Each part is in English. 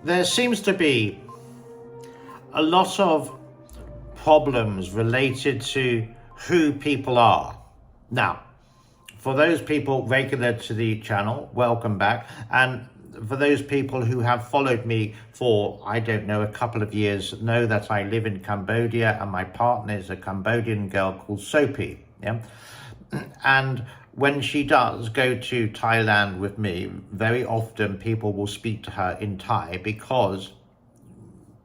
There seems to be a lot of problems related to who people are. Now, for those people regular to the channel, welcome back. And for those people who have followed me for, I don't know, a couple of years, know that I live in Cambodia and my partner is a Cambodian girl called Sophie. Yeah? And when she does go to Thailand with me, very often people will speak to her in Thai because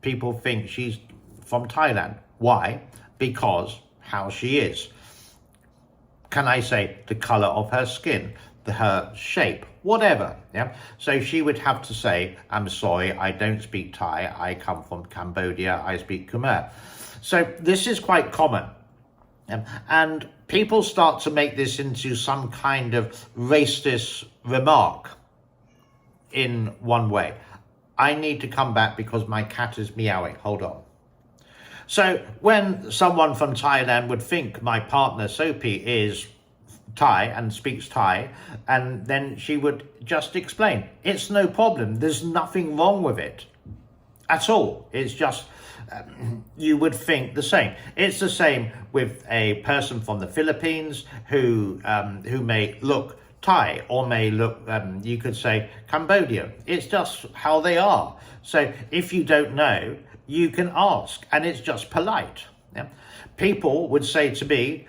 people think she's from Thailand. Why? Because how she is. Can I say the color of her skin, her shape, whatever. Yeah. So she would have to say, I'm sorry, I don't speak Thai. I come from Cambodia. I speak Khmer. So this is quite common. And people start to make this into some kind of racist remark in one way. I need to come back because my cat is meowing. Hold on. So when someone from Thailand would think my partner Sophie is Thai and speaks Thai, and then she would just explain, it's no problem. There's nothing wrong with it at all. It's just you would think the same. It's the same with a person from the Philippines who may look Thai or may look, you could say, Cambodian. It's just how they are. So if you don't know, you can ask, and it's just polite. Yeah? People would say to me,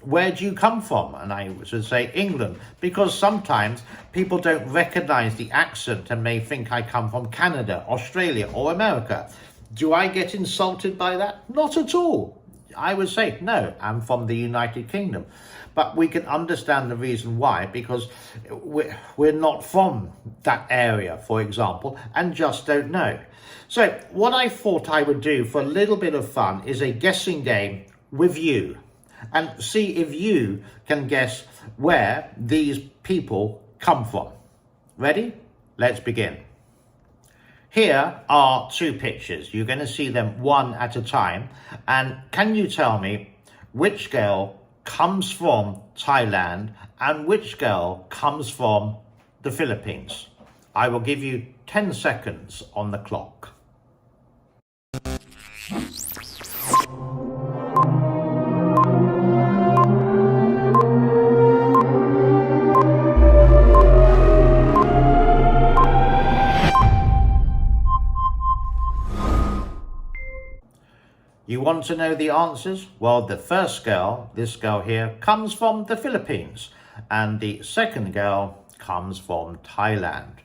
where do you come from? And I would say England, because sometimes people don't recognize the accent and may think I come from Canada, Australia, or America. Do I get insulted by that? Not at all. I would say, no, I'm from the United Kingdom. But we can understand the reason why, because we're not from that area, for example, and just don't know. So what I thought I would do for a little bit of fun is a guessing game with you and see if you can guess where these people come from. Ready? Let's begin. Here are two pictures. You're going to see them one at a time. And can you tell me which girl comes from Thailand and which girl comes from the Philippines? I will give you 10 seconds on the clock. You want to know the answers? Well, the first girl, this girl here, comes from the Philippines, and the second girl comes from Thailand.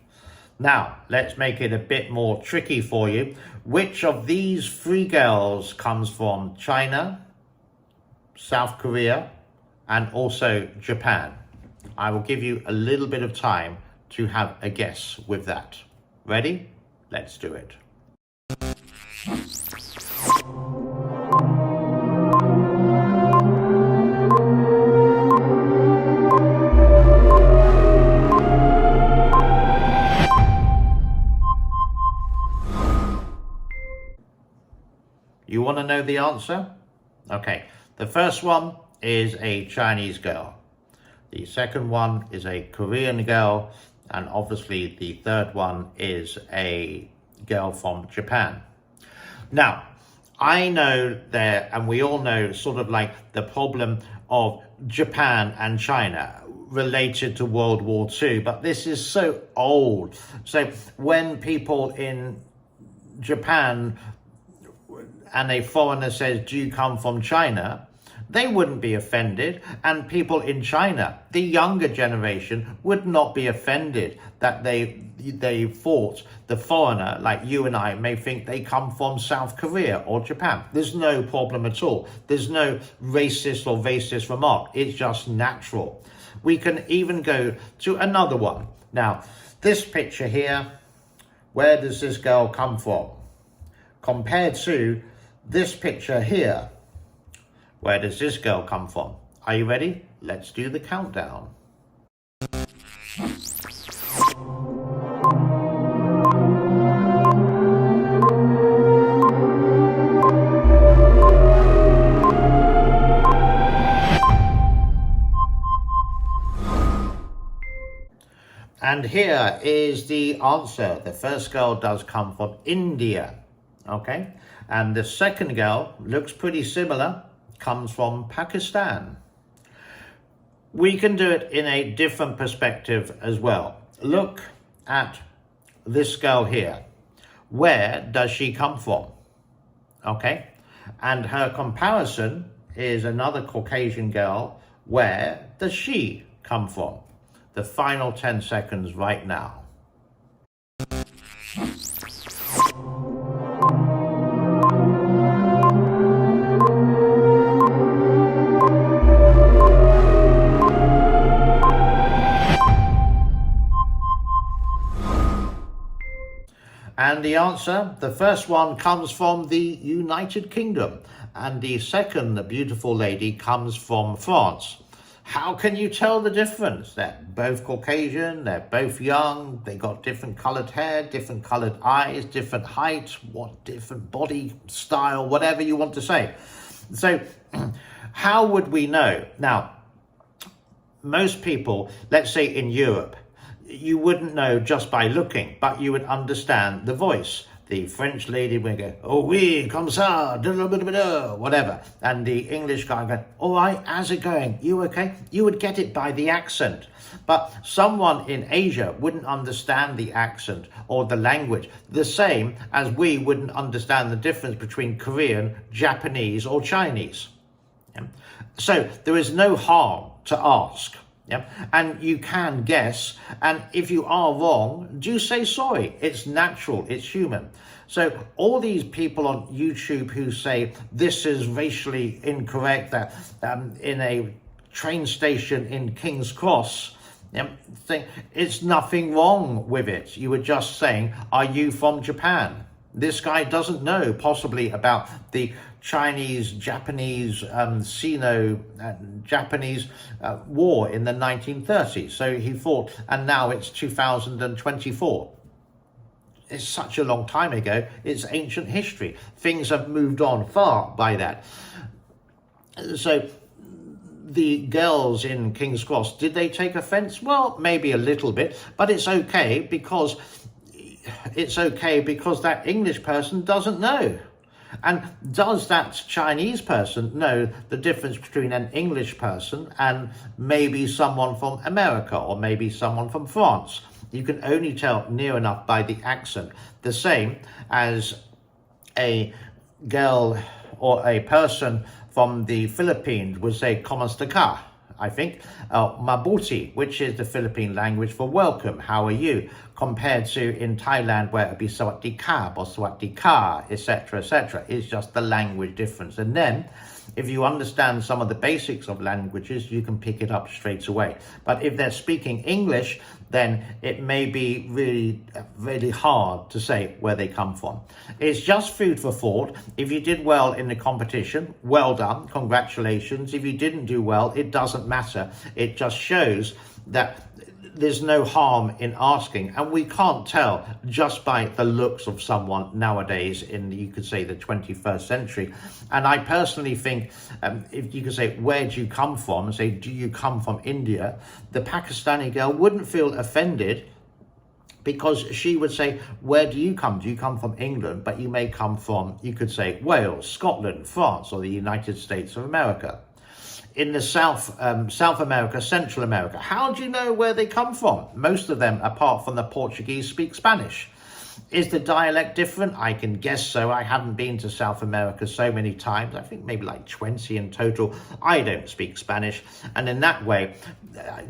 Now, let's make it a bit more tricky for you. Which of these three girls comes from China, South Korea, and also Japan? I will give you a little bit of time to have a guess with that. Ready? Let's do it. You want to know the answer? Okay, the first one is a Chinese girl. The second one is a Korean girl. And obviously the third one is a girl from Japan. Now, I know there, and we all know sort of like the problem of Japan and China related to World War II, but this is so old. So when people in Japan and a foreigner says, do you come from China? They wouldn't be offended. And people in China, the younger generation, would not be offended that they thought the foreigner, like you and I, may think they come from South Korea or Japan. There's no problem at all. There's no racist or racist remark. It's just natural. We can even go to another one. Now, this picture here, where does this girl come from? Compared to this picture here, where does this girl come from? Are you ready? Let's do the countdown. And here is the answer. The first girl does come from India, okay? And the second girl looks pretty similar, comes from Pakistan. We can do it in a different perspective as well. Look at this girl here. Where does she come from? Okay? And her comparison is another Caucasian girl. Where does she come from? The final 10 seconds right now. And the answer, the first one comes from the United Kingdom, and the second, the beautiful lady, comes from France. How can you tell the difference? They're both Caucasian, they're both young, they got different colored hair, different colored eyes, different height, what different body style, whatever you want to say. So how would we know? Now, most people, let's say in Europe, you wouldn't know just by looking, but you would understand the voice. The French lady would go, oh oui, comme ça, whatever. And the English guy would go, all right, how's it going? You okay? You would get it by the accent. But someone in Asia wouldn't understand the accent or the language, the same as we wouldn't understand the difference between Korean, Japanese, or Chinese. So there is no harm to ask. Yeah, and you can guess, and if you are wrong, do say sorry. It's natural, it's human. So all these people on YouTube who say this is racially incorrect, that in a train station in King's Cross, think it's nothing wrong with it. You were just saying, are you from Japan? This guy doesn't know possibly about the Chinese, Japanese, Sino-Japanese war in the 1930s. So he thought, and now it's 2024. It's such a long time ago. It's ancient history. Things have moved on far by that. So the girls in King's Cross, did they take offense? Well, maybe a little bit, but it's okay because that English person doesn't know. And does that Chinese person know the difference between an English person and maybe someone from America or maybe someone from France? You can only tell near enough by the accent. The same as a girl or a person from the Philippines would say, "Comment está ka?" I think, mabuti, which is the Philippine language for welcome, how are you, compared to in Thailand where it would be sawatdee krap or sawatdee ka, etc., etc. It's just the language difference. And then, if you understand some of the basics of languages, you can pick it up straight away. But if they're speaking English, then it may be really, really hard to say where they come from. It's just food for thought. If you did well in the competition, well done, congratulations. If you didn't do well, it doesn't matter. It just shows that there's no harm in asking, and we can't tell just by the looks of someone nowadays in, you could say, the 21st century. And I personally think if you could say, where do you come from, and say, do you come from India, the Pakistani girl wouldn't feel offended, because she would say, where do you come? Do you come from England? But you may come from, you could say, Wales, Scotland, France, or the United States of America. In the South America, Central America, how do you know where they come from? Most of them, apart from the Portuguese, speak Spanish. Is the dialect different? I can guess so. I haven't been to South America so many times. I think maybe like 20 in total. I don't speak Spanish. And in that way,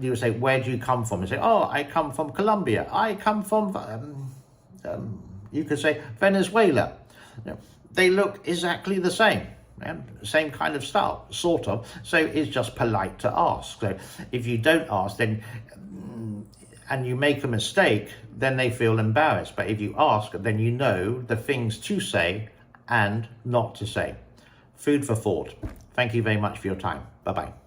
you would say, where do you come from? And say, oh, I come from Colombia. I come from, you could say, Venezuela. They look exactly the same. Same kind of style, sort of. So it's just polite to ask. So if you don't ask, then and you make a mistake, then they feel embarrassed. But if you ask, then you know the things to say and not to say. Food for thought. Thank you very much for your time. Bye-bye.